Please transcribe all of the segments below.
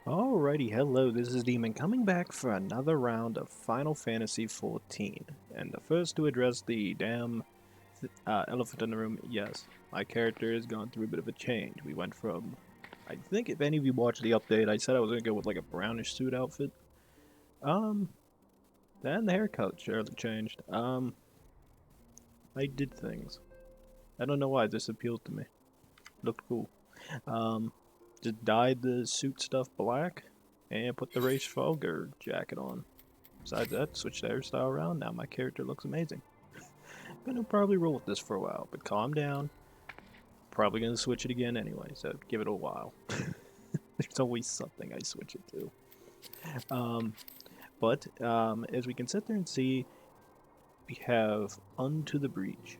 Alrighty, hello, this is Demon coming back for another round of Final Fantasy XIV. And the first to address the damn elephant in the room, yes, my character has gone through a bit of a change. We went from, I think if any of you watched the update, I said I was going to go with like a brownish suit outfit. Then the haircut surely changed. I did things. I don't know why, this appealed to me. Looked cool. Just dyed the suit stuff black and put the race Fulgur jacket on. Besides that, switched the hairstyle around. Now my character looks amazing. Gonna probably roll with this for a while, but calm down. Probably gonna switch it again anyway, so give it a while. There's always something I switch it to. But as we can sit there and see, we have Unto the Breach.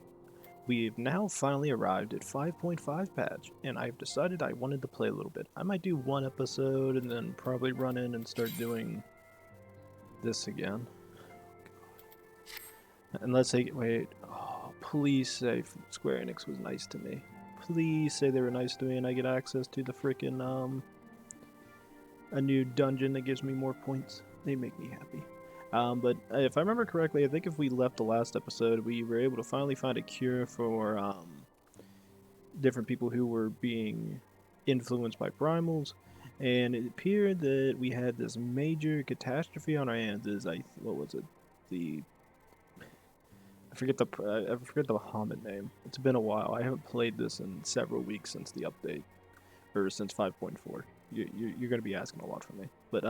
We've now finally arrived at 5.5 patch, and I've decided I wanted to play a little bit. I might do one episode and then probably run in and start doing this again. Unless they wait. Oh, please say Square Enix was nice to me. Please say they were nice to me and I get access to the freaking a new dungeon that gives me more points. They make me happy. But if I remember correctly, I think if we left the last episode, we were able to finally find a cure for different people who were being influenced by primals, and it appeared that we had this major catastrophe on our hands. What was it? I forget the Bahamut name. It's been a while. I haven't played this in several weeks since the update, or since 5.4. You're gonna be asking a lot from me, but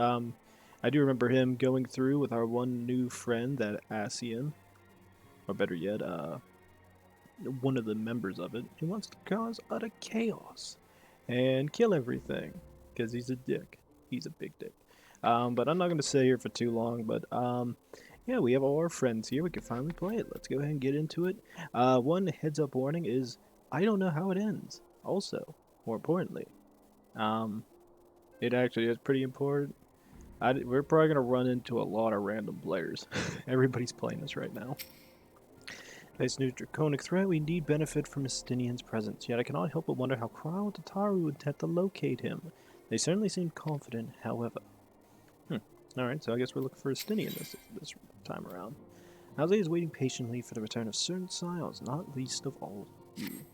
I do remember him going through with our one new friend, that Ascian, or better yet, one of the members of it, who wants to cause utter chaos and kill everything, because he's a dick. He's a big dick. But I'm not going to stay here for too long, but yeah, we have all our friends here. We can finally play it. Let's go ahead and get into it. One heads-up warning is, I don't know how it ends. Also, more importantly, it actually is pretty important. We're probably going to run into a lot of random players. Everybody's playing this right now. Facing a draconic threat, we indeed benefit from Estinian's presence, yet I cannot help but wonder how Krile and Tataru would attempt to locate him. They certainly seem confident, however. Alright, so I guess we're looking for Estinian this time around. Alze is waiting patiently for the return of certain exiles, not least of all you.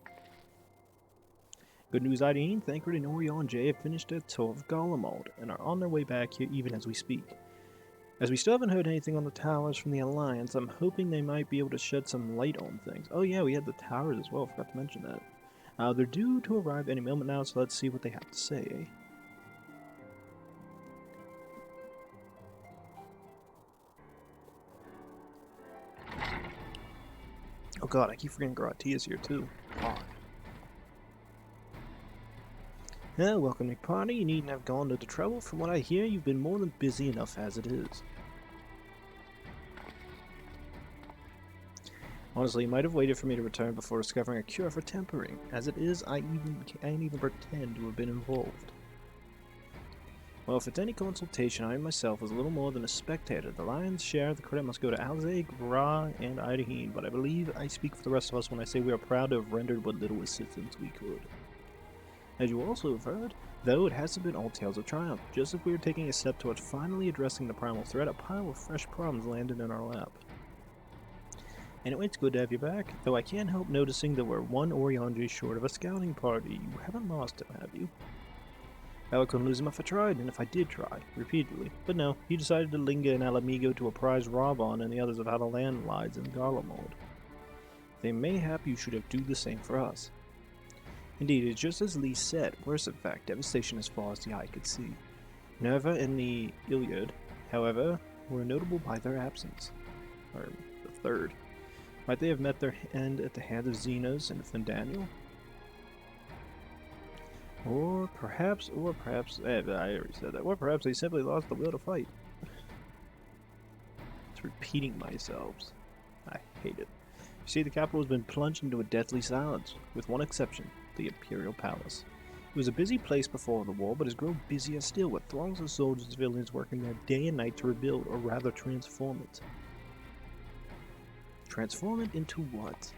Good news, Hydaelyn, Thancred, and Eorzeans have finished their tour of Garlemald and are on their way back here even as we speak. As we still haven't heard anything on the towers from the Alliance, I'm hoping they might be able to shed some light on things. Oh yeah, we had the towers as well, forgot to mention that. They're due to arrive any moment now, so let's see what they have to say, eh? Oh god, I keep forgetting Garatia's here too. God. Welcome to party. You needn't have gone to the trouble. From what I hear, you've been more than busy enough as it is. Honestly, you might have waited for me to return before discovering a cure for tempering. As it is, I can't even pretend to have been involved. Well, if it's any consultation, I myself was a little more than a spectator. The lion's share of the credit must go to Alze, Gra, and Hydaelyn, but I believe I speak for the rest of us when I say we are proud to have rendered what little assistance we could. As you also have heard, though it hasn't been all tales of triumph, just as we were taking a step towards finally addressing the primal threat, a pile of fresh problems landed in our lap. Anyway, it's good to have you back, though I can't help noticing that we're one Eorzeans short of a scouting party. You haven't lost him, have you? Well, I couldn't lose him if I tried, and if I did try, repeatedly. But no, he decided to linger in Alamigo to apprise Raubon and the others of how the land lies in Garlemald. They mayhap you should have do the same for us. Indeed, it's just as Lee said, worse in fact, devastation as far as the eye could see. Nerva and the ISHGARD, however, were notable by their absence. Or the third. Might they have met their end at the hands of Xenos and Fandaniel? Or perhaps, I already said that, or perhaps they simply lost the will to fight. It's repeating myself. I hate it. You see, the capital has been plunged into a deathly silence, with one exception. The Imperial Palace. It was a busy place before the war, but has grown busier still, with throngs of soldiers and civilians working there day and night to rebuild, or rather transform it. Transform it into what?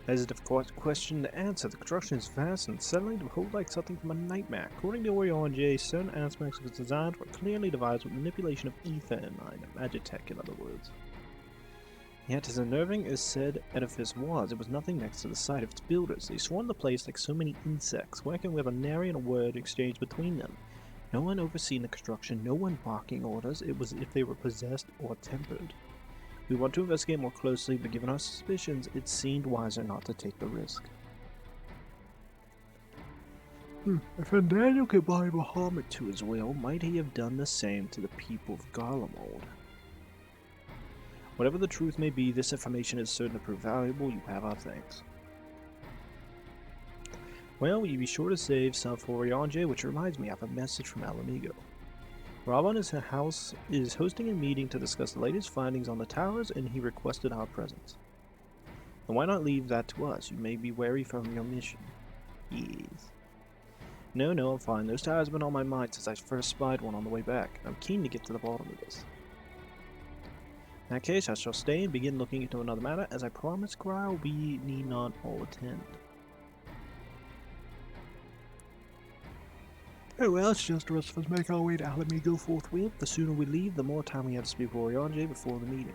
That is a difficult question to answer. The construction is vast and settling to hold like something from a nightmare. According to Eorzeans, certain aspects of its design were clearly devised with manipulation of ether in mind, magitech in other words. Yet as unnerving as said edifice was, it was nothing next to the sight of its builders. They swarmed the place like so many insects, working with a nary a word exchanged between them. No one overseeing the construction, no one barking orders. It was as if they were possessed or tempered. We want to investigate more closely, but given our suspicions, it seemed wiser not to take the risk. If Daniel could buy Bahamut to his will, might he have done the same to the people of Garlemald? Whatever the truth may be, this information is certain to prove valuable. You have our thanks. Well, will you be sure to save some for Eorzeans, which reminds me, I have a message from Alamigo. Rob on his house is hosting a meeting to discuss the latest findings on the towers, and he requested our presence. And why not leave that to us? You may be wary from your mission. Yes. No, I'm fine. Those towers have been on my mind since I first spied one on the way back. I'm keen to get to the bottom of this. In that case, I shall stay and begin looking into another matter. As I promised Gryle, we need not all attend. Oh well, it's just the rest of us make our way to Alamigo forthwith. The sooner we leave, the more time we have to speak with Eorzeans before the meeting.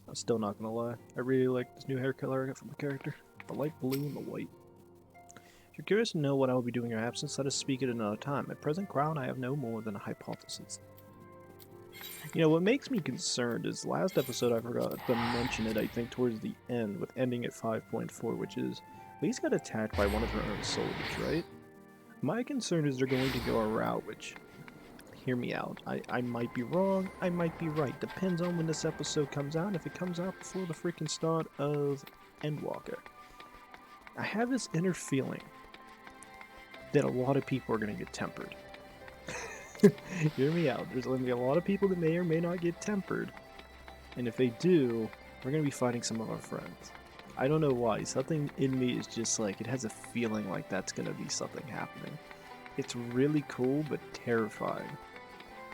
I'm still not gonna lie, I really like this new hair color I got from the character. The light blue and the white. If you're curious to know what I will be doing in your absence, let us speak at another time. At present, Crown, I have no more than a hypothesis. You know, what makes me concerned is last episode I forgot to mention it, I think, towards the end, with ending at 5.4, which is, Lee's got attacked by one of her own soldiers, right? My concern is they're going to go a route, which, hear me out, I might be wrong, I might be right, depends on when this episode comes out. If it comes out before the freaking start of Endwalker, I have this inner feeling that a lot of people are going to get tempered. Hear me out. There's going to be a lot of people that may or may not get tempered. And if they do, we're going to be fighting some of our friends. I don't know why. Something in me is just like, it has a feeling like that's going to be something happening. It's really cool, but terrifying.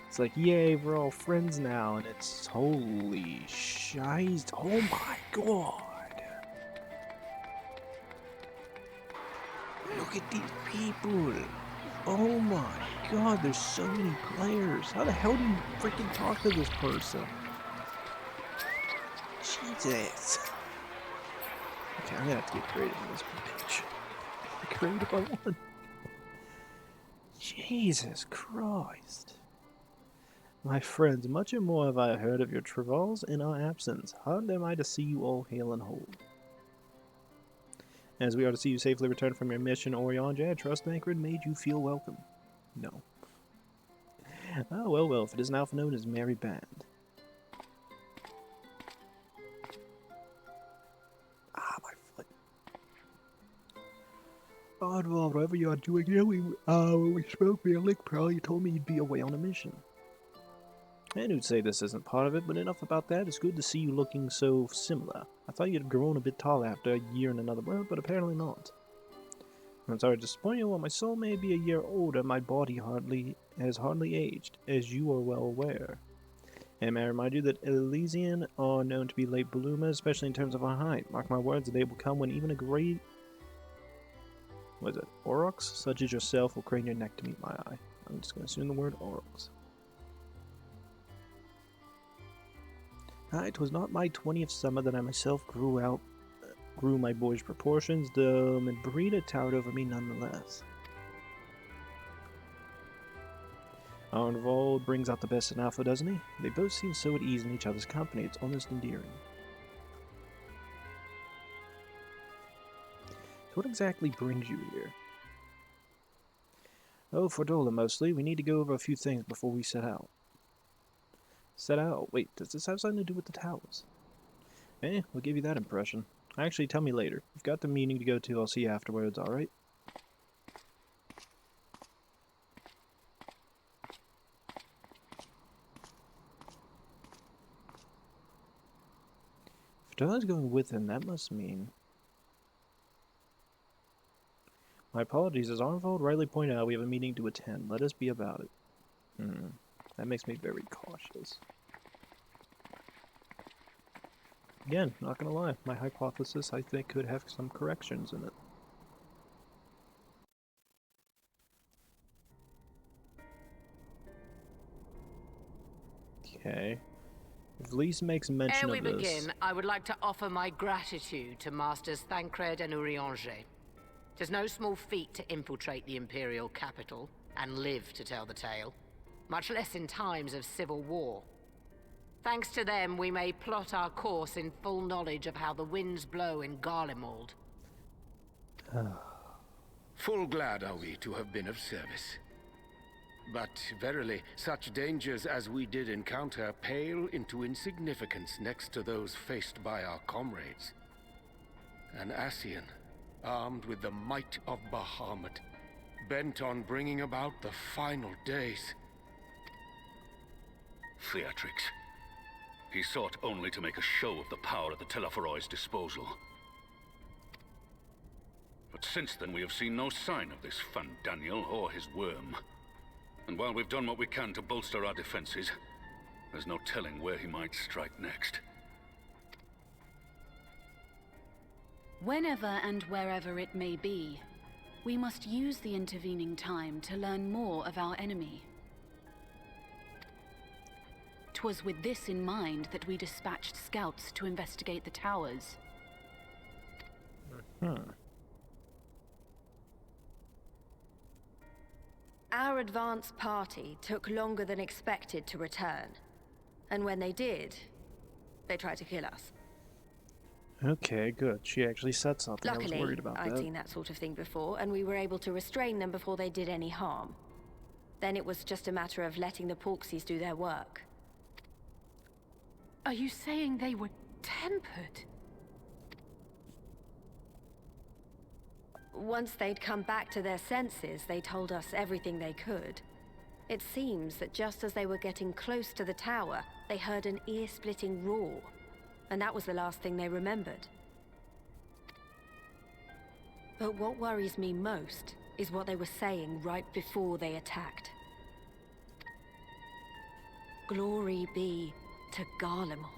It's like, yay, we're all friends now, and it's holy shite. Oh my god. Look at these people. Oh my god, there's so many players. How the hell do you freaking talk to this person? Jesus. Okay, I'm gonna have to get creative in this bitch. Creative on one. Jesus Christ. My friends, much and more have I heard of your travails in our absence. Hard am I to see you all hale and whole. As we are to see you safely return from your mission, Eorzeans, I trust Anchored made you feel welcome. No. Oh, well, if it is now known as Merry Band. Ah, my foot. Oddwell, whatever you are doing here, when we spoke via Link Pearl, you told me you'd be away on a mission. And who'd say this isn't part of it, but enough about that. It's good to see you looking so similar. I thought you'd grown a bit tall after a year in another world, but apparently not. I'm sorry to disappoint you. While my soul may be a year older, my body has hardly aged, as you are well aware. And may I remind you that Elysian are known to be late bloomers, especially in terms of our height. Mark my words, the day will come when even a great... Aurochs, such as yourself, will crane your neck to meet my eye. I'm just going to assume the word Aurochs. It was not my 20th summer that I myself grew my boyish proportions, though Midbrida towered over me nonetheless. Arnvold brings out the best in Alpha, doesn't he? They both seem so at ease in each other's company, it's almost endearing. So what exactly brings you here? Oh, for Dola mostly. We need to go over a few things before we set out. Set out? Wait, does this have something to do with the towers? We'll give you that impression. Actually, tell me later. We've got the meeting to go to, I'll see you afterwards, alright? If Dola's going with him, that must mean... My apologies. As Arnfold rightly pointed out, we have a meeting to attend. Let us be about it. That makes me very cautious. Again, not gonna lie, my hypothesis I think could have some corrections in it. Okay. If Lise makes mention of this... Ere we begin, I would like to offer my gratitude to Masters Thancred and Urianger. 'Tis no small feat to infiltrate the Imperial capital and live to tell the tale, much less in times of civil war. Thanks to them, we may plot our course in full knowledge of how the winds blow in Garlemald. Full glad are we to have been of service. But verily, such dangers as we did encounter pale into insignificance next to those faced by our comrades. An Ascian, armed with the might of Bahamut, bent on bringing about the final days. Theatrics. He sought only to make a show of the power at the Telophoroid's disposal. But since then we have seen no sign of this Fandaniel or his worm. And while we've done what we can to bolster our defenses, there's no telling where he might strike next. Whenever and wherever it may be, we must use the intervening time to learn more of our enemy. 'Twas with this in mind that we dispatched scouts to investigate the towers. Our advance party took longer than expected to return. And when they did, they tried to kill us. Okay, good. She actually said something. I was worried Luckily, about I'd that. seen that sort of thing before, and we were able to restrain them before they did any harm. Then it was just a matter of letting the Porksies do their work. Are you saying they were tempered? Once they'd come back to their senses, they told us everything they could. It seems that just as they were getting close to the tower, they heard an ear-splitting roar. And that was the last thing they remembered. But what worries me most is what they were saying right before they attacked. Glory be to Garlemald.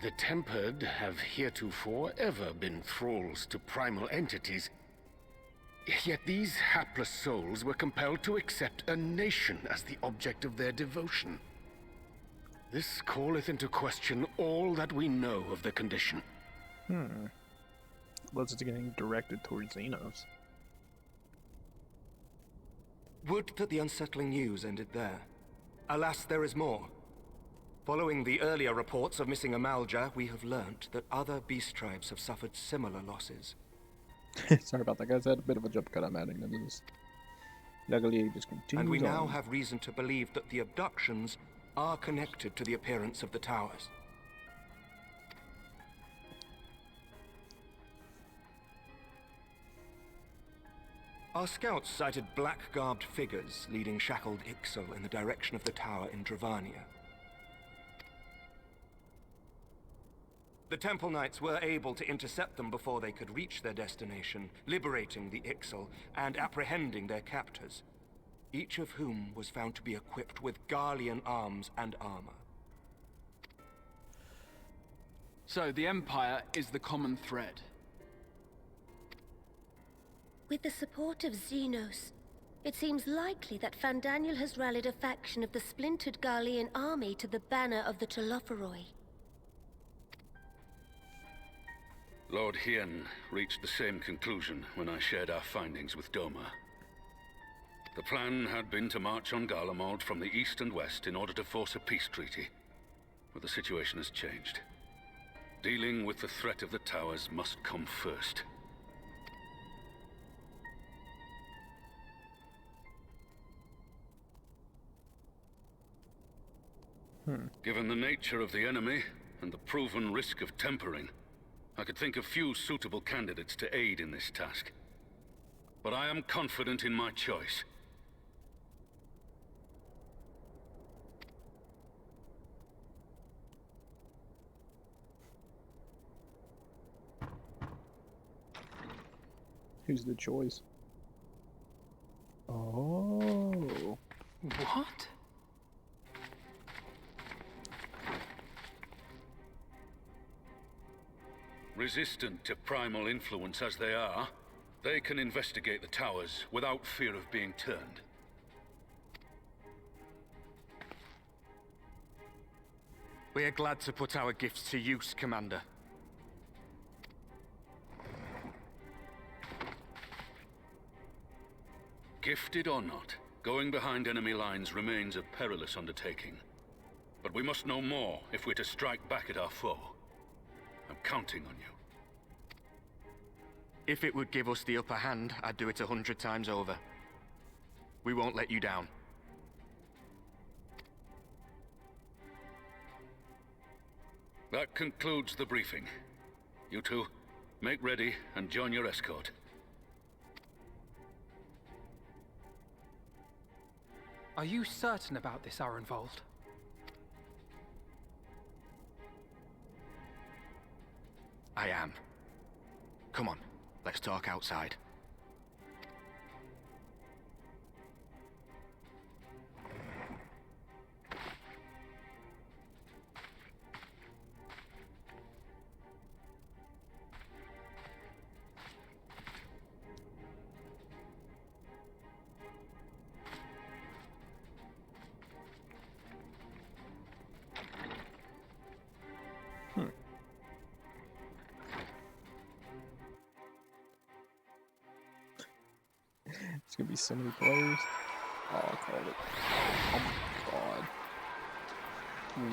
The Tempered have heretofore ever been thralls to primal entities. Yet these hapless souls were compelled to accept a nation as the object of their devotion. This calleth into question all that we know of the condition. Well, it's getting directed towards Xenos. Would that the unsettling news ended there. Alas, there is more. Following the earlier reports of missing Amalja, we have learnt that other beast tribes have suffered similar losses. Sorry about that, guys. I had a bit of a jump cut I'm adding to this. Luckily, it just continues And we now on. have reason to believe that the abductions are connected to the appearance of the towers. Our scouts sighted black-garbed figures leading shackled Ixal in the direction of the tower in Dravania. The Temple Knights were able to intercept them before they could reach their destination, liberating the Ixal and apprehending their captors, each of whom was found to be equipped with Garlean arms and armor. So the Empire is the common thread. With the support of Xenos, it seems likely that Fandaniel has rallied a faction of the splintered Garlean army to the banner of the Telophoroi. Lord Hien reached the same conclusion when I shared our findings with Doma. The plan had been to march on Garlemald from the east and west in order to force a peace treaty. But the situation has changed. Dealing with the threat of the towers must come first. Given the nature of the enemy and the proven risk of tempering, I could think of few suitable candidates to aid in this task. But I am confident in my choice. Who's the choice? Oh. What? Resistant to primal influence as they are, they can investigate the towers without fear of being turned. We are glad to put our gifts to use, Commander. Gifted or not, going behind enemy lines remains a perilous undertaking. But we must know more if we're to strike back at our foe. I'm counting on you. If it would give us the upper hand, I'd do it 100 times over. We won't let you down. That concludes the briefing. You two, make ready and join your escort. Are you certain about this, Arenvold? I am. Come on, let's talk outside. It's gonna be so many players. Oh, I called it. Oh my god.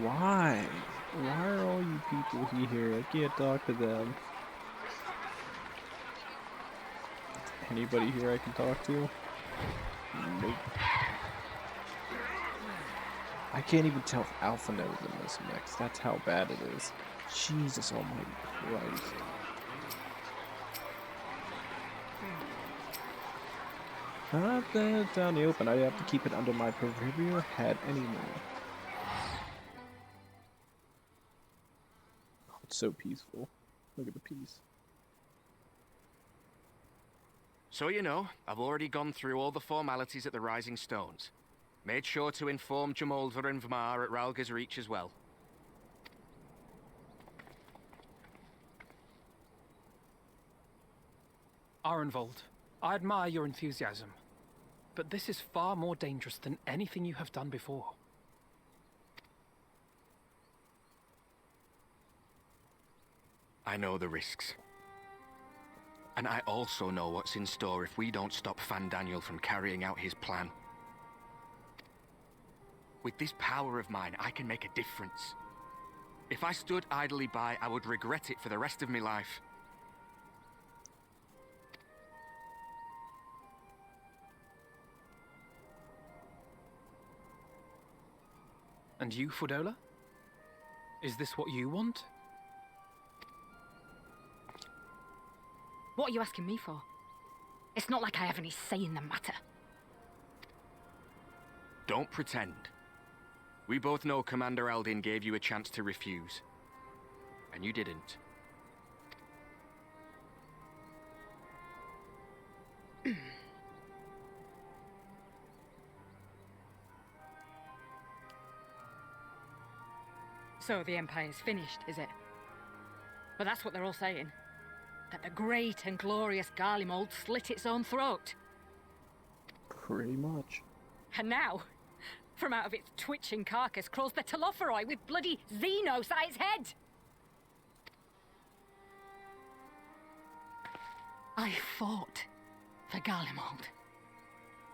Why? Why are all you people here? I can't talk to them. Anybody here I can talk to? Nope. I can't even tell if Alpha knows in this mix. That's how bad it is. Jesus almighty Christ. Not that it's out in the open. I have to keep it under my proverbial head anymore. Oh, it's so peaceful. Look at the peace. So you know, I've already gone through all the formalities at the Rising Stones. Made sure to inform Jamoldva and Vmar at Ralga's Reach as well. Arenvold, I admire your enthusiasm, but this is far more dangerous than anything you have done before. I know the risks. And I also know what's in store if we don't stop Fandaniel from carrying out his plan. With this power of mine, I can make a difference. If I stood idly by, I would regret it for the rest of my life. And you, Fudola? Is this what you want? What are you asking me for? It's not like I have any say in the matter. Don't pretend. We both know Commander Eldin gave you a chance to refuse. And you didn't. So the Empire's finished, is it? But that's what they're all saying. That the great and glorious Garlemald slit its own throat. Pretty much. And now, from out of its twitching carcass crawls the Telophoroi with bloody Xenos at its head! I fought for Garlemald.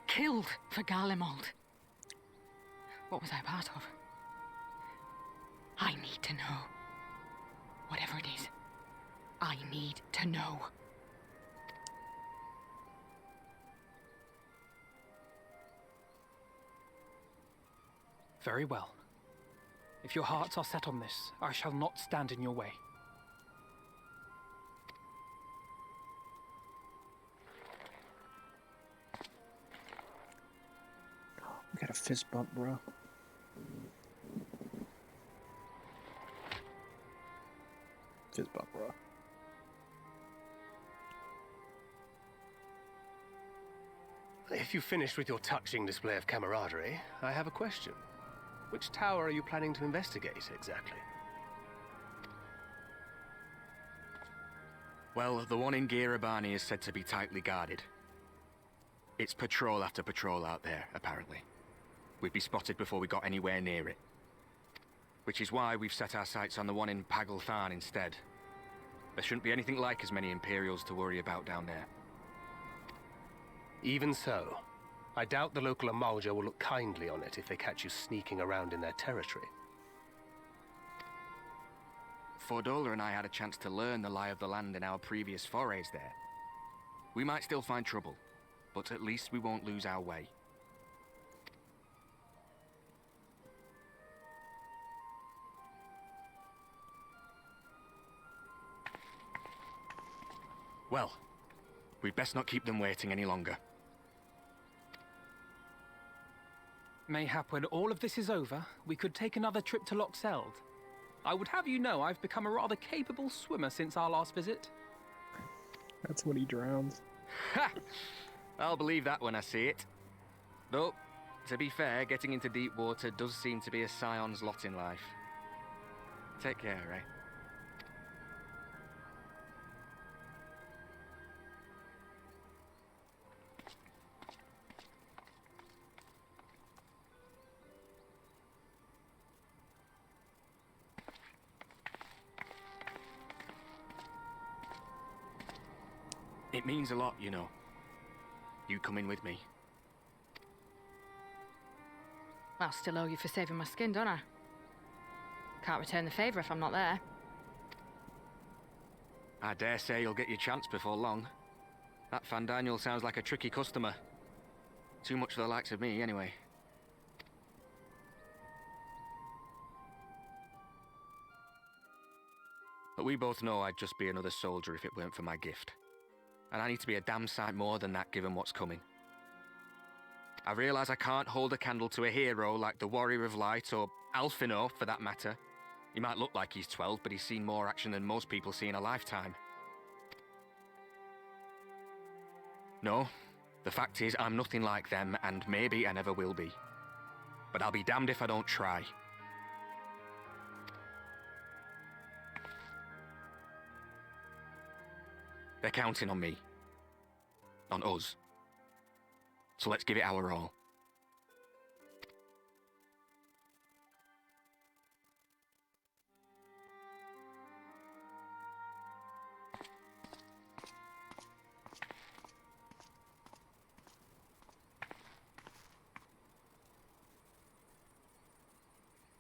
Killed for Garlemald. What was I part of? I need to know. Whatever it is, I need to know. Very well. If your hearts are set on this, I shall not stand in your way. We got a fist bump, bro. Fist bump, bro. If you've finished with your touching display of camaraderie, I have a question. Which tower are you planning to investigate, exactly? Well, the one in GRIDANIA is said to be tightly guarded. It's patrol after patrol out there, apparently. We'd be spotted before we got anywhere near it. Which is why we've set our sights on the one in Pagalthan instead. There shouldn't be anything like as many Imperials to worry about down there. Even so, I doubt the local Amalja will look kindly on it if they catch you sneaking around in their territory. Fordola and I had a chance to learn the lie of the land in our previous forays there. We might still find trouble, but at least we won't lose our way. Well, we'd best not keep them waiting any longer. Mayhap when all of this is over, we could take another trip to LOCHS. I would have you know I've become a rather capable swimmer since our last visit. That's when he drowns. Ha! I'll believe that when I see it. Though, to be fair, getting into deep water does seem to be a scion's lot in life. Take care, eh? It means a lot, you know. You coming with me. I'll still owe you for saving my skin, don't I? Can't return the favour if I'm not there. I dare say you'll get your chance before long. That Fantasy sounds like a tricky customer. Too much for the likes of me, anyway. But we both know I'd just be another soldier if it weren't for my gift. And I need to be a damn sight more than that given what's coming. I realise I can't hold a candle to a hero like the Warrior of Light or Alphino, for that matter. He might look like he's 12, but he's seen more action than most people see in a lifetime. No, the fact is I'm nothing like them, and maybe I never will be. But I'll be damned if I don't try. They're counting on me. On us. So let's give it our all.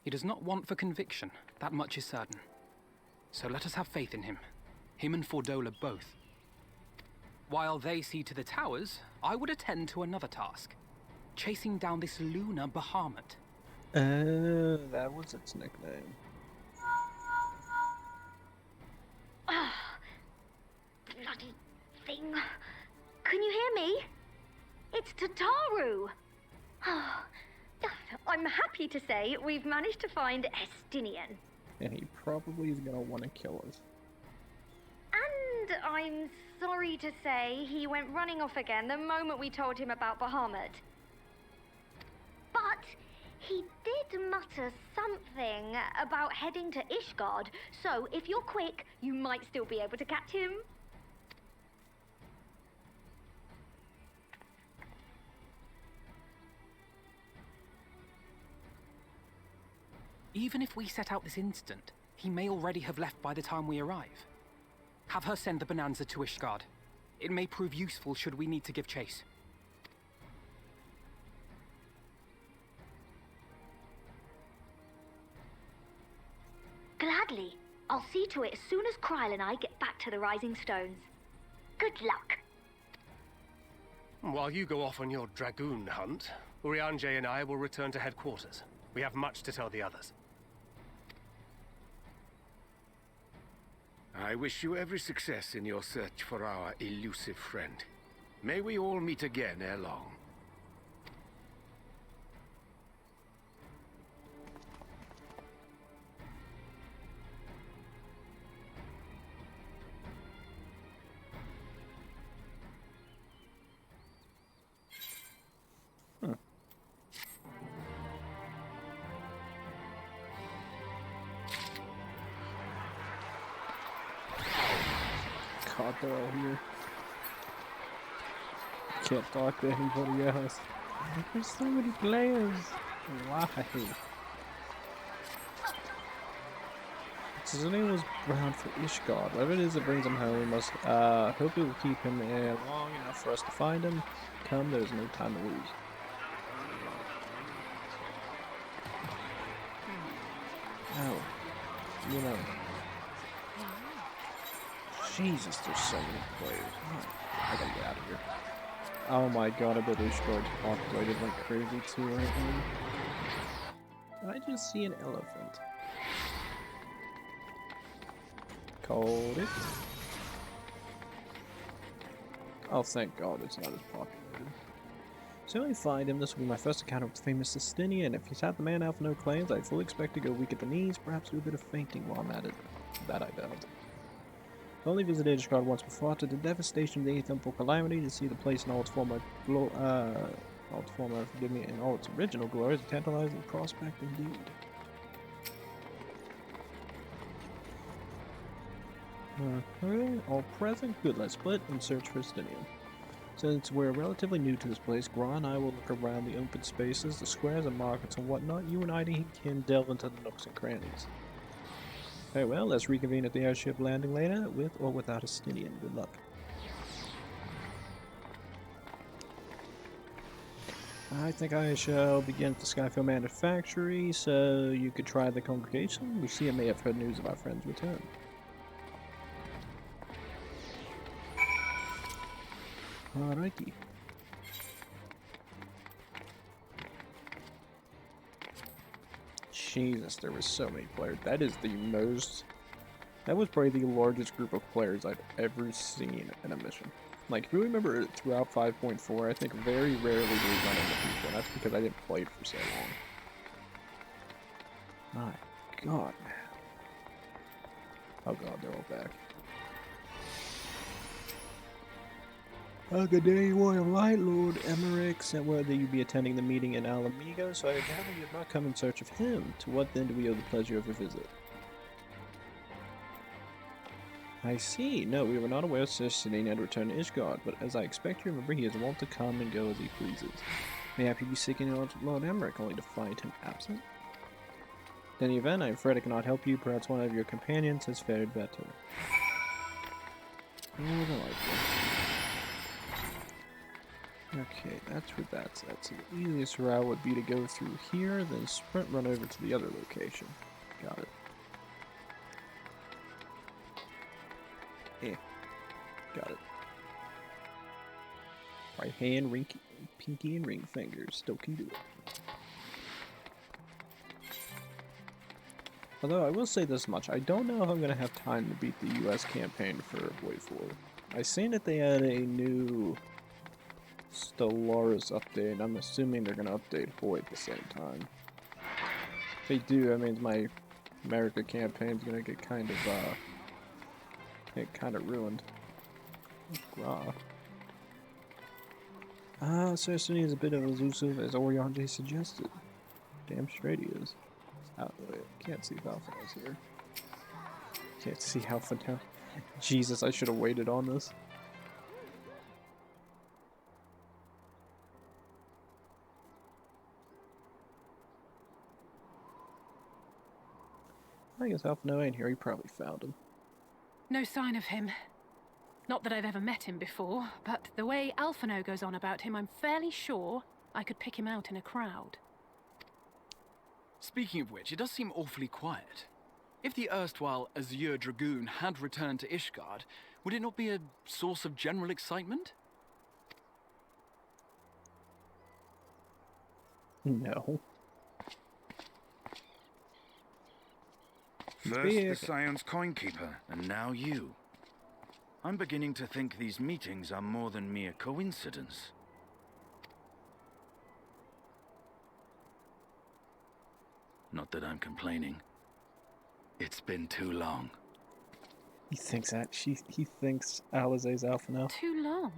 He does not want for conviction, that much is certain. So let us have faith in him. Him and Fordola both. While they see to the towers, I would attend to another task. Chasing down this lunar Bahamut. That was its nickname. Bloody thing. Can you hear me? It's Tataru. I'm happy to say we've managed to find Estinian. And he probably is gonna want to kill us. And I'm sorry to say he went running off again the moment we told him about Bahamut. But he did mutter something about heading to ISHGARD, so if you're quick, you might still be able to catch him. Even if we set out this instant, he may already have left by the time we arrive. Have her send the bonanza to ISHGARD. It may prove useful should we need to give chase. Gladly. I'll see to it as soon as Kryl and I get back to the Rising Stones. Good luck. While you go off on your dragoon hunt, Urianger and I will return to headquarters. We have much to tell the others. I wish you every success in your search for our elusive friend. May we all meet again ere long. they're all here. Can't talk to anybody else. There's so many players. Why? So his name was bound for ISHGARD. Whatever it is that brings him home, we must hope it will keep him there long enough for us to find him. Come, there's no time to lose. Oh, you know. Jesus, there's so many players. I gotta get out of here. Oh my god, I bet ISHGARD's populated like crazy too right now. Did I just see an elephant? Called it. Oh, thank god it's not as populated. So I find him, this will be my first encounter with the famous Sistinia, and if he's had the man Alpha no claims, I fully expect to go weak at the knees, perhaps do a bit of fainting while I'm at it. That I doubt. I only visited ISHGARD once before after the devastation of the 8th Umbral Calamity. To see the place in all its former forgive me, in all its original glory is a tantalizing prospect indeed. All present? Good, let's split and search for Sistinia. Since we're relatively new to this place, Gra and I will look around the open spaces, the squares and markets and whatnot. You and I can delve into the nooks and crannies. Very well, let's reconvene at the airship landing later, with or without a Sistinia. Good luck. I think I shall begin at the Skyfield Manufactory, so you could try the congregation. Lucia may have heard news of our friend's return. Alrighty. Jesus, there was so many players. That is the most... That was probably the largest group of players I've ever seen in a mission. Like, if you remember throughout 5.4, I think very rarely do we run into people, and that's because I didn't play it for so long. My god, man. Oh god, they're all back. Good day, Royal Light Lord Emmerich said whether you be attending the meeting in Alamigo, so I gather you have not come in search of him. To what then do we owe the pleasure of a visit? I see. No, we were not aware Sir Sidian had returned to ISHGARD, but as I expect you remember, he is wont to come and go as he pleases. Mayhap you be seeking Lord Emmerich, only to find him absent? In any event, I am afraid I cannot help you. Perhaps one of your companions has fared better. Oh, I like that. Okay, that's where that's at. So the easiest route would be to go through here, then sprint run over to the other location. Got it. Yeah. Got it. Right hand, pinky, and ring fingers. Still can do it. Although I will say this much, I don't know if I'm going to have time to beat the US campaign for Void 4. I seen that they had a new Stellaris update, and I'm assuming they're going to update Void at the same time. If they do, that means my America campaign's going to get kind of ruined. Sir Sunny is a bit of elusive as Orianji suggested. Damn straight he is. Wait, can't see Valfana's here. Can't see Alpha now. Jesus, I should have waited on this. I guess Alphano ain't here. He probably found him. No sign of him. Not that I've ever met him before, but the way Alphano goes on about him, I'm fairly sure I could pick him out in a crowd. Speaking of which, it does seem awfully quiet. If the erstwhile Azure Dragoon had returned to ISHGARD, would it not be a source of general excitement? No. First the Scion's Coinkeeper, and now you. I'm beginning to think these meetings are more than mere coincidence. Not that I'm complaining. It's been too long. He thinks that he thinks Alize's Alpha now. Too long?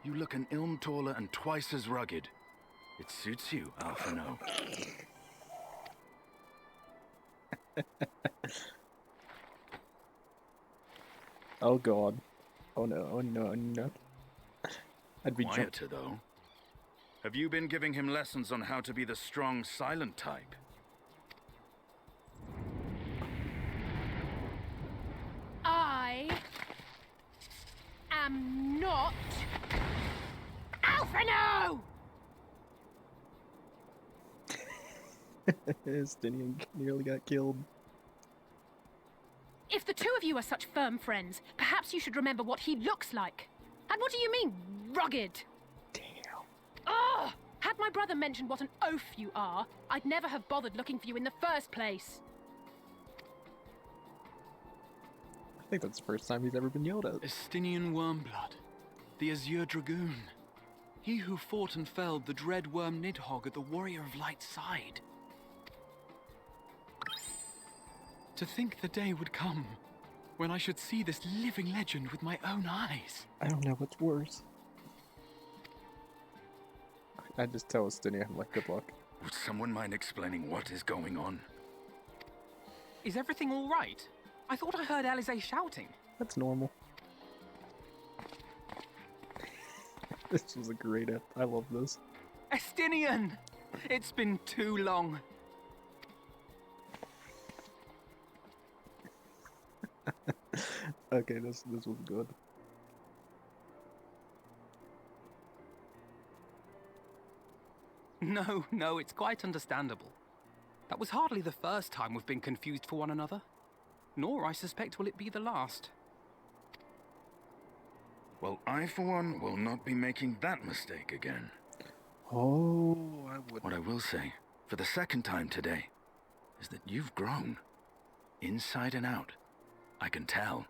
You look an ilm taller and twice as rugged. It suits you, Alphano. Oh god. Oh no, oh no, oh no. I'd be Quieter, though. Have you been giving him lessons on how to be the strong, silent type? I am not Alphino! Stinian nearly got killed. If the two of you are such firm friends, perhaps you should remember what he looks like. And what do you mean, rugged? Damn. Ugh! Had my brother mentioned what an oaf you are, I'd never have bothered looking for you in the first place. I think that's the first time he's ever been yelled at. Estinian Wormblood, the Azure Dragoon. He who fought and felled the dread worm Nidhogg at the Warrior of Light's side. To think the day would come when I should see this living legend with my own eyes. I don't know what's worse. I just tell Estinian, like, good luck. Would someone mind explaining what is going on? Is everything all right? I thought I heard Alize shouting. That's normal. This was a great ep. I love this. Estinian! It's been too long. Okay, this was good. No, it's quite understandable. That was hardly the first time we've been confused for one another. Nor, I suspect, will it be the last. Well, I, for one, will not be making that mistake again. Oh, I would. What I will say, for the second time today, is that you've grown. Inside and out. I can tell.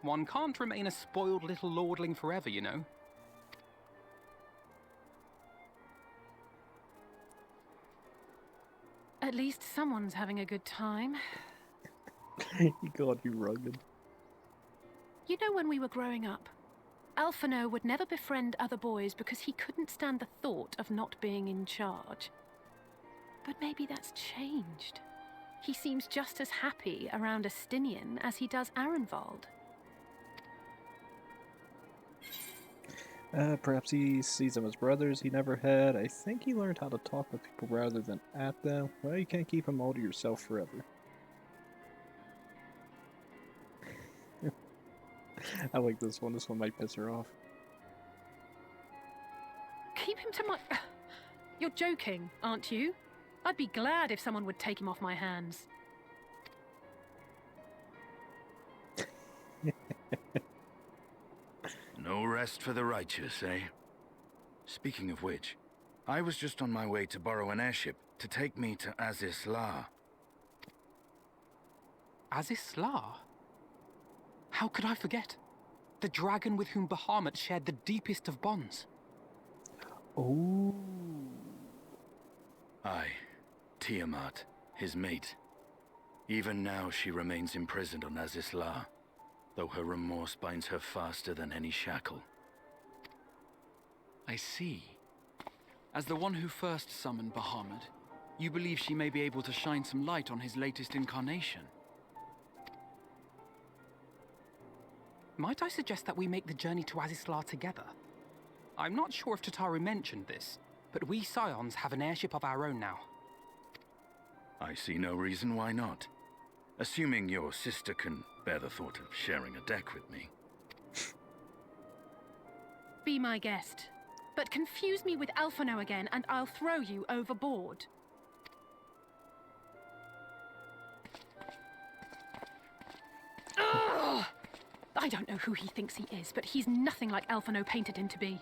One can't remain a spoiled little lordling forever, you know. At least someone's having a good time. You gotta be rugged. You know, when we were growing up, Alphino would never befriend other boys because he couldn't stand the thought of not being in charge. But maybe that's changed. He seems just as happy around Estinian as he does Arenvald. Perhaps he sees them as brothers he never had. I think he learned how to talk with people rather than at them. Well, you can't keep him all to yourself forever. I like this one. This one might piss her off. Keep him to my... You're joking, aren't you? I'd be glad if someone would take him off my hands. No rest for the righteous, eh? Speaking of which, I was just on my way to borrow an airship to take me to Azisla. Azisla? How could I forget? The dragon with whom Bahamut shared the deepest of bonds. Oh. Aye, Tiamat, his mate. Even now she remains imprisoned on Azisla, though her remorse binds her faster than any shackle. I see. As the one who first summoned Bahamut, you believe she may be able to shine some light on his latest incarnation. Might I suggest that we make the journey to Azisla together? I'm not sure if Tataru mentioned this, but we Scions have an airship of our own now. I see no reason why not. Assuming your sister can bear the thought of sharing a deck with me. Be my guest. But confuse me with Alphino again and I'll throw you overboard. Ugh! I don't know who he thinks he is, but he's nothing like Alphino painted him to be.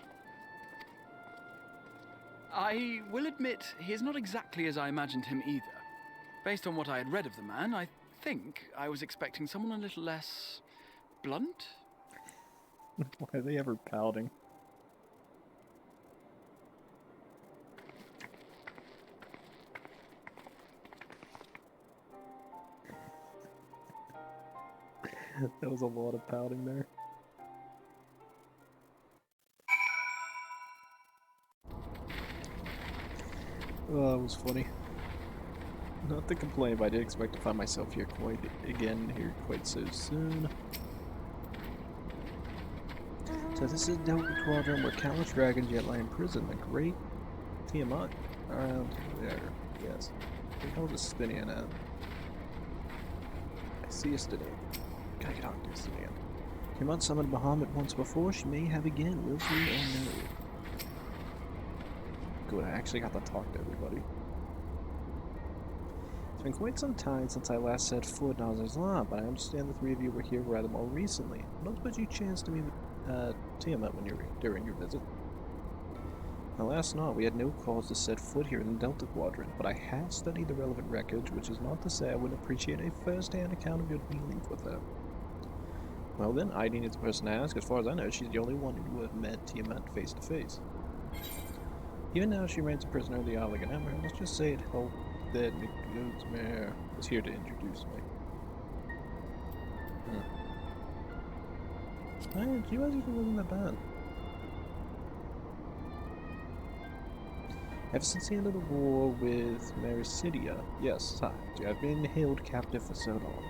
I will admit, he is not exactly as I imagined him either. Based on what I had read of the man, I think I was expecting someone a little less... blunt? Why are they ever pouting? That was a lot of pouting there. Oh, that was funny. Not to complain, but I did expect to find myself here quite so soon. So this is Delta Quadrant where countless dragons yet lie in prison. The great Tiamat around there. Yes. What the hell is Stinian at? I see a Stinian. Gotta get on to Stinian. Tiamat summoned Bahamut once before. She may have again. Will she or no? Good, I actually got to talk to everybody. It's been quite some time since I last set foot in Eorzea, but I understand the three of you were here rather more recently. What else you chance to meet with Tiamat during your visit? Now, last night we had no cause to set foot here in the Delta Quadrant, but I have studied the relevant records, which is not to say I wouldn't appreciate a first-hand account of your dealings with her. Well then, Hydaelyn is the person to ask. As far as I know, she's the only one who would have met Tiamat face to face. Even now, she remains a prisoner of the Garlean Empire. Let's just say it helped that Nick was here to introduce me. She wasn't that bad. Ever since the end of the war with Mericidia, yes, I've been held captive for so long.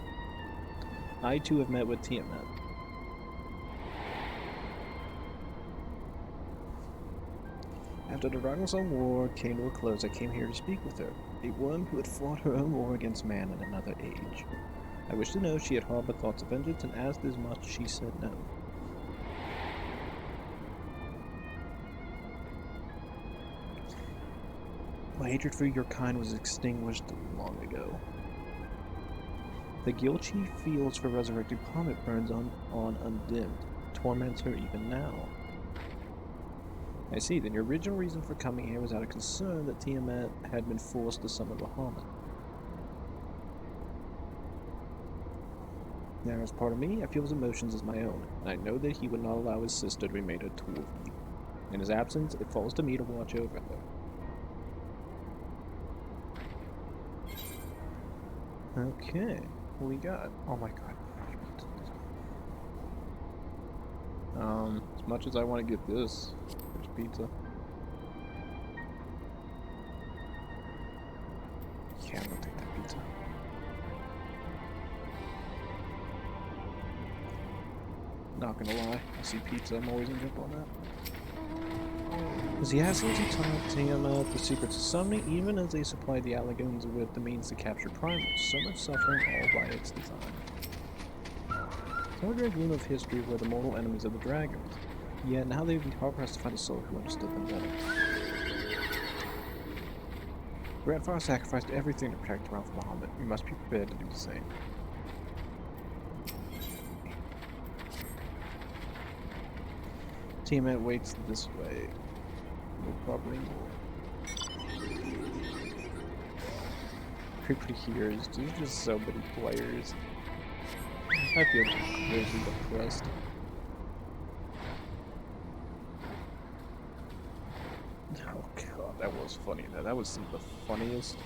I too have met with Tiamat. After the Ragnarsson War came to a close, I came here to speak with her, a woman who had fought her own war against man in another age. I wished to know if she had harbored thoughts of vengeance, and asked as much. She said no. My hatred for your kind was extinguished long ago. The guilt she feels for resurrected Bahamut burns on undimmed, torments her even now. I see, then your original reason for coming here was out of concern that Tiamat had been forced to summon Bahamut. Now, as part of me, I feel his emotions as my own, and I know that he would not allow his sister to be made a tool of evil. In his absence, it falls to me to watch over her. Okay, what we got? Oh my god. As much as I want to get this, there's pizza. Yeah, I'm gonna take that pizza. Not gonna lie, I see pizza, I'm always gonna jump on that. As the Ascians who taught Tiamat the secrets of summoning, even as they supplied the Allagans with the means to capture primals, so much suffering all by its design. Some great gloom of history were the mortal enemies of the dragons, yet now they've been hard-pressed to find a soul who understood them better. Grandfather sacrificed everything to protect the realm from Bahamut. We must be prepared to do the same. Tiamat waits this way. No problem anymore. Everybody here is just so many players. I feel really depressed. Oh god, that was funny. That was some of the funniest.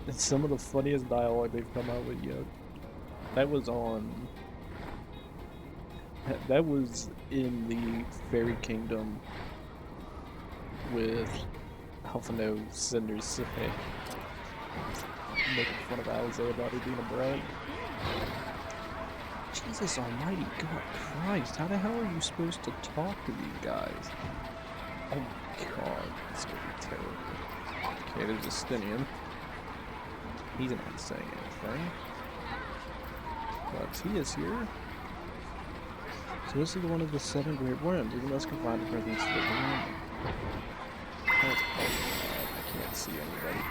It's some of the funniest dialogue they've come out with yet. That was on. That was in the Fairy Kingdom with Alphino Cinder's making fun of Eorzea about her being a brat. Jesus almighty, God Christ, how the hell are you supposed to talk to these guys? Oh my god, it's gonna be terrible. Okay, there's a Stinian. He's not saying anything. But he is here. So this is one of the 7 great worms. You must confine the presence of the worm. That's awesome. I can't see anybody.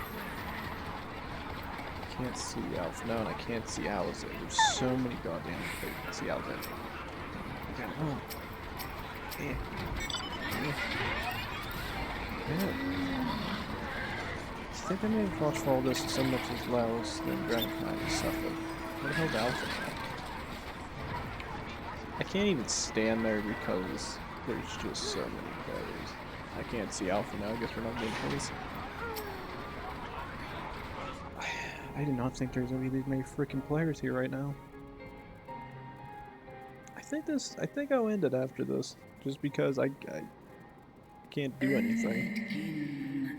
I can't see Alpha. No, and I can't see Eorzea. There's so many goddamn things. I see Eorzea. Again, oh. Yeah. I think I may have watched all this so much as LOCHS than Grand Companies suffered. What the hell's Alpha now? I can't even stand there because there's just so many players. I can't see Alpha now, I guess we're not getting close. I did not think there was gonna be these many freaking players here right now. I think I'll end it after this, just because I can't do anything.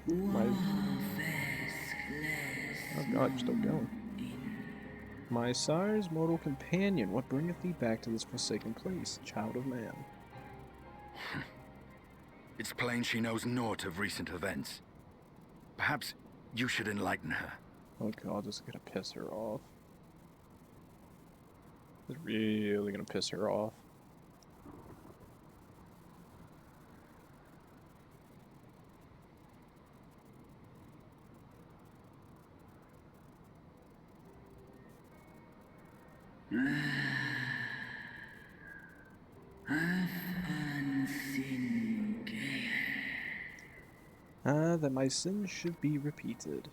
My good. Oh god, you're still going. My sire's mortal companion, what bringeth thee back to this forsaken place, child of man? It's plain she knows naught of recent events. Perhaps you should enlighten her. Oh god, this is gonna piss her off. This is really gonna piss her off. That my sins should be repeated.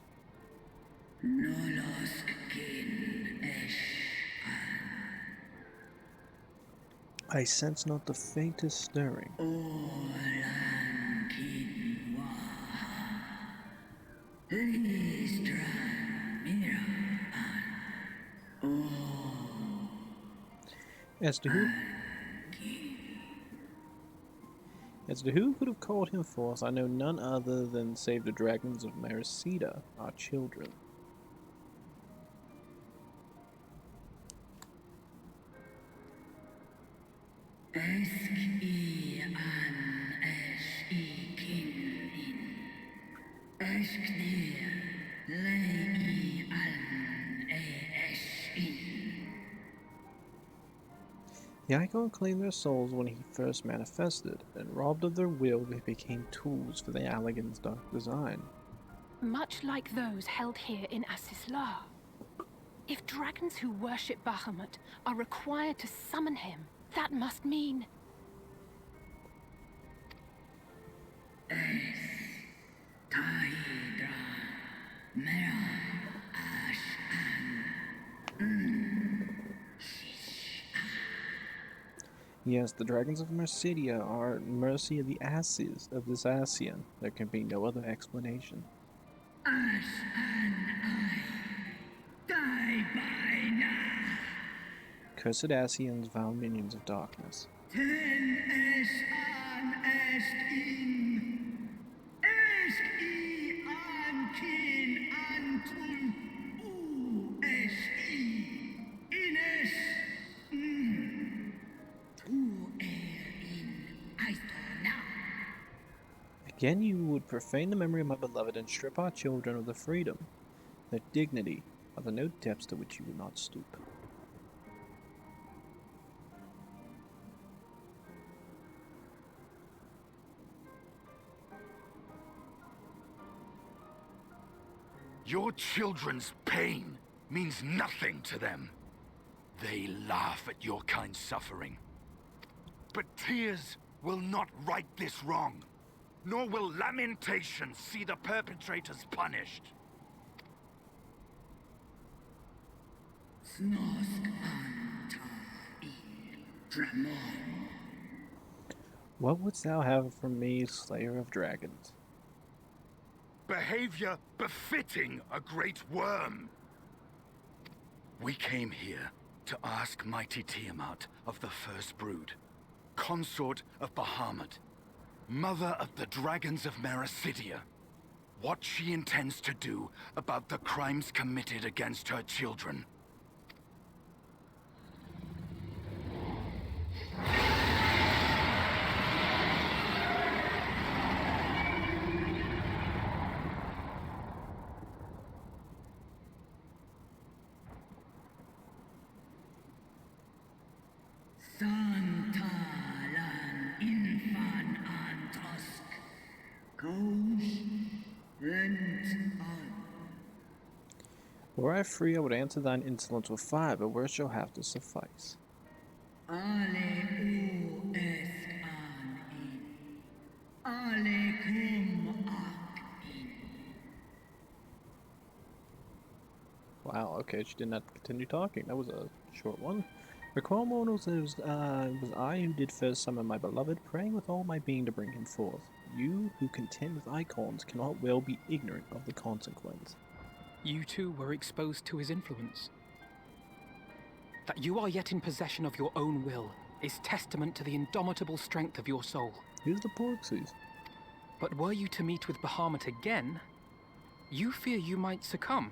I sense not the faintest stirring. As to who could have called him forth, I know none other than save the dragons of Eorzea, our children. The Icon claimed their souls when he first manifested, and robbed of their will, they became tools for the Allagan's dark design. Much like those held here in Ascians. If dragons who worship Bahamut are required to summon him, that must mean... Yes, the dragons of Eorzea are mercy of the asses of this Ascian. There can be no other explanation. Cursed Ascians, vile minions of darkness. Again you would profane the memory of my beloved and strip our children of their freedom, their dignity. Are there no depths to which you would not stoop? Your children's pain means nothing to them. They laugh at your kind suffering. But tears will not right this wrong, nor will lamentation see the perpetrators punished. What wouldst thou have from me, Slayer of Dragons? Behavior befitting a great worm. We came here to ask mighty Tiamat of the First Brood, consort of Bahamut, mother of the dragons of Eorzea, what she intends to do about the crimes committed against her children. Were I free, I would answer thine insolence with fire, but words shall have to suffice. Wow, okay, she did not continue talking. That was a short one. Recall, mortals, it was I who did first summon my beloved, praying with all my being to bring him forth. You who contend with icons cannot well be ignorant of the consequence. You too were exposed to his influence. That you are yet in possession of your own will is testament to the indomitable strength of your soul. Here's the Porksies. But were you to meet with Bahamut again, You fear you might succumb.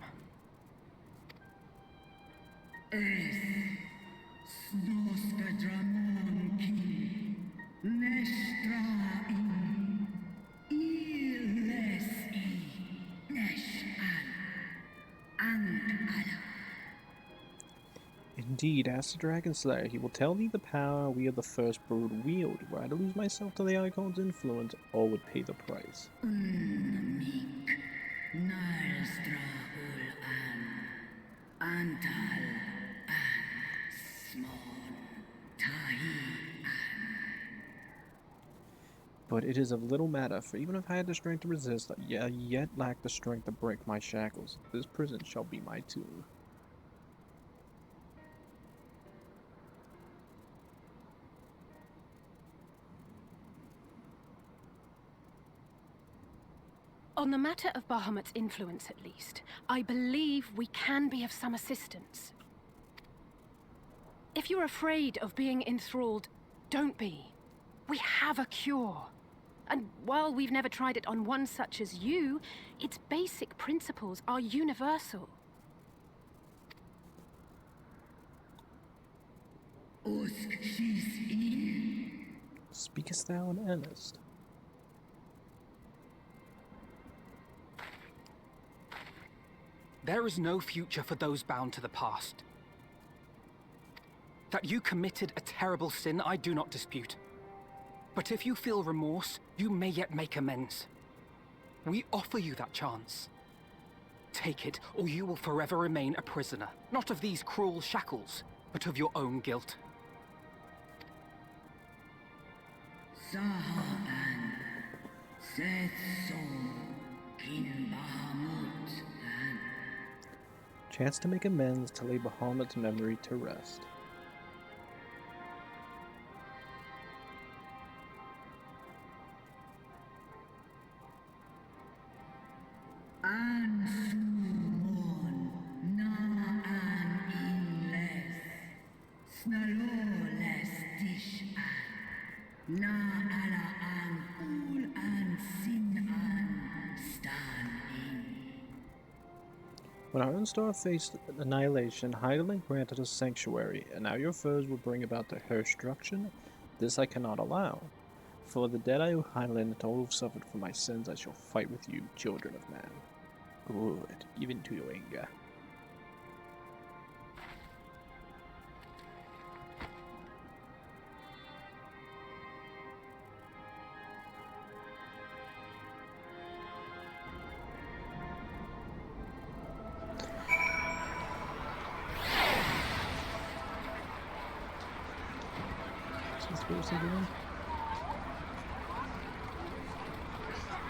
Indeed, as the Dragon Slayer, he will tell thee the power we of the First Brood wield, were I to lose myself to the Icon's influence, all would pay the price. But it is of little matter, for even if I had the strength to resist, I yet lack the strength to break my shackles. This prison shall be my tomb. On the matter of Bahamut's influence, at least, I believe we can be of some assistance. If you're afraid of being enthralled, don't be. We have a cure. And while we've never tried it on one such as you, its basic principles are universal. Speakest thou in earnest? There is no future for those bound to the past. That you committed a terrible sin, I do not dispute. But if you feel remorse, you may yet make amends. We offer you that chance. Take it, or you will forever remain a prisoner, not of these cruel shackles, but of your own guilt. Chance to make amends to lay Bahamut's memory to rest. When our own star faced annihilation, Hydaelyn granted us sanctuary, and now your foes will bring about her destruction? This I cannot allow. For the dead I owe Hydaelyn, and all who have suffered for my sins, I shall fight with you, children of man. Good, even to your anger.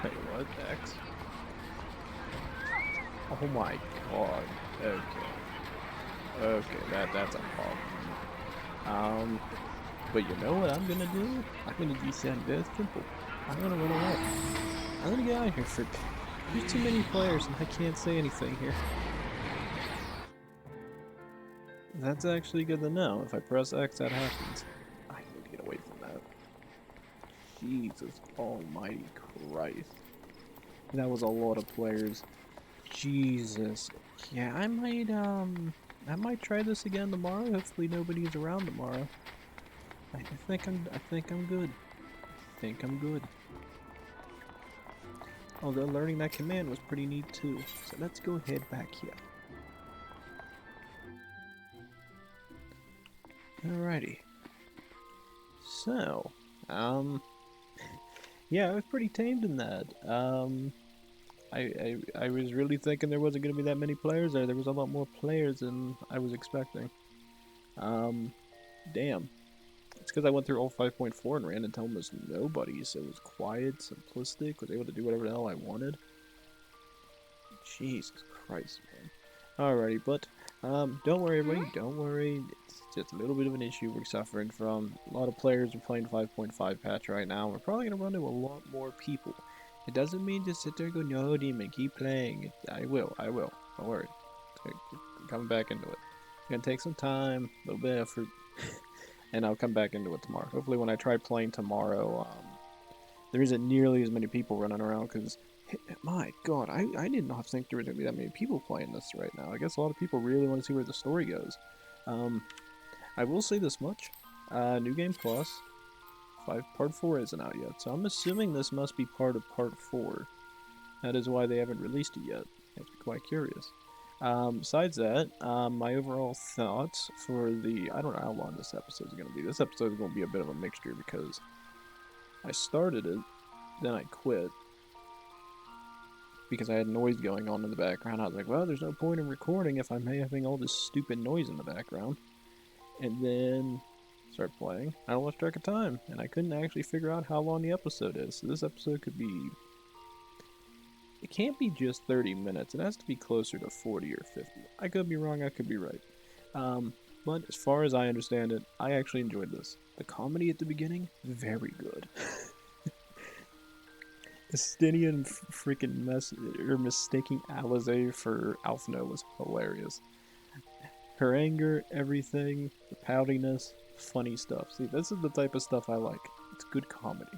Wait, what? X? Oh my god. Okay. Okay, that's a problem. But you know what I'm gonna do? I'm gonna descend Death Temple. I'm gonna run away. I'm gonna get out of here for... There's too many players and I can't say anything here. That's actually good to know. If I press X, that happens. I need to get away from that. Jesus almighty Christ. That was a lot of players. Jesus. Yeah, I might try this again tomorrow. Hopefully nobody's around tomorrow. I think I'm good. I think I'm good. Although learning that command was pretty neat too. So let's go head back here. Alrighty. So, yeah, I was pretty tamed in that. I was really thinking there wasn't going to be that many players there. There was a lot more players than I was expecting. Damn. It's because I went through all 5.4 and ran into almost nobody, so it was quiet, simplistic, was able to do whatever the hell I wanted. Jesus Christ, man. Alrighty, but, don't worry everybody, don't worry. It's just a little bit of an issue we're suffering from. A lot of players are playing 5.5 patch right now. We're probably going to run into a lot more people. It doesn't mean just sit there and go, no, Demon, keep playing. I will. Don't worry. I'm coming back into it. It's going to take some time, a little bit of effort, and I'll come back into it tomorrow. Hopefully when I try playing tomorrow, there isn't nearly as many people running around, because My God, I did not think there was going to be that many people playing this right now. I guess a lot of people really want to see where the story goes. I will say this much. New Game Plus, Part 4 isn't out yet, so I'm assuming this must be part of Part 4. That is why they haven't released it yet. I have to be quite curious. Besides that, my overall thoughts for the... I don't know how long this episode is going to be. This episode is going to be a bit of a mixture because I started it, then I quit, because I had noise going on in the background. I was like, well, there's no point in recording if I'm having all this stupid noise in the background. And then start playing. I lost track of time, and I couldn't actually figure out how long the episode is. So this episode could be... It can't be just 30 minutes. It has to be closer to 40 or 50. I could be wrong, I could be right. But as far as I understand it, I actually enjoyed this. The comedy at the beginning, very good. Estinian freaking mistaking Alize for Alphino was hilarious. Her anger, everything, the poutiness, funny stuff. See, this is the type of stuff I like. It's good comedy.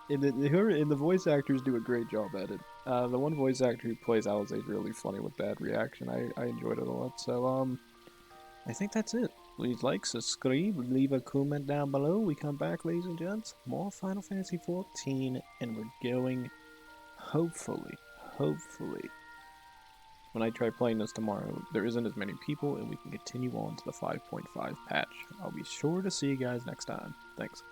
And the voice actors do a great job at it. The one voice actor who plays Alize is really funny with Bad Reaction. I enjoyed it a lot. So, I think that's it. Please like, subscribe, leave a comment down below. We come back, ladies and gents, more Final Fantasy XIV, and we're going, hopefully, when I try playing this tomorrow, there isn't as many people, and we can continue on to the 5.5 patch. I'll be sure to see you guys next time. Thanks.